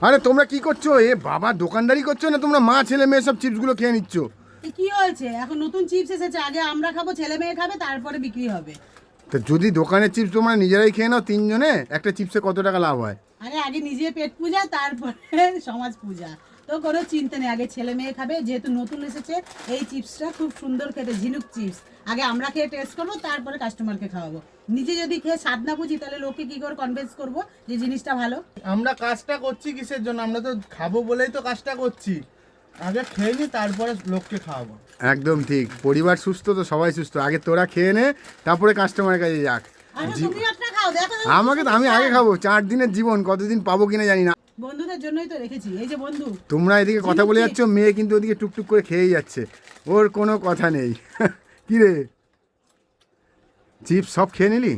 আরে তোমরা কি করছো? এ বাবা, দোকানদারি করছো না তোমরা? মা ছেলে মেয়ে সব চিপসগুলো খেয়ে নিচ্ছ। কি হয়েছে? এখন নতুন চিপস এসেছে, আগে আমরা খাবো, ছেলে মেয়ে খাবে, তারপরে বিক্রি হবে। তো যদি দোকানের চিপস তোমরা নিজেরাই খেয়ে নাও তিনজনে, একটা চিপসে কত টাকা লাভ হয়? আরে আগে নিজে পেট পূজা, তারপরে সমাজ পূজা। তো কোনো চিন্তা নেই, আগে ছেলে মেয়ে খাবে। যেহেতু নতুন এসেছে এই চিপসটা খুব সুন্দর খেতে, ঝিনুক চিপস। আগে আমরা খেয়ে টেস্ট করবো, তারপরে কাস্টমারকে খাওয়াবো। নিজে যদি খেয়ে স্বাদ না বুঝি তাহলে লোককে কি করে কনভিন্স করবো যে জিনিসটা ভালো? আমরা কাজটা করছি কিসের জন্য? আমরা তো খাবো বলেই তো কাজটা করছি। আগে খেয়ে নি, তারপরে লোককে খাওয়াবো। একদম ঠিক। পরিবার সুস্থ তো সবাই সুস্থ। আগে তোরা খেয়ে নে, তারপরে কাস্টমারের কাছে যাক। তুমি একটা খাও, দেখো। আমাকে তো, আমি আগে খাবো। 4 দিনের জীবন, কতদিন পাবো কিনা জানি না। বন্ধুদের জন্যই তো রেখেছি, এই যে বন্ধু। তোমরা এদিকে কথা বলে যাচ্ছ, মেয়ে কিন্তু ওদিকে টুকটুক করে খেয়েই যাচ্ছে, ওর কোনো কথা নেই। কি রে, চিপস সব খেয়ে নিলি?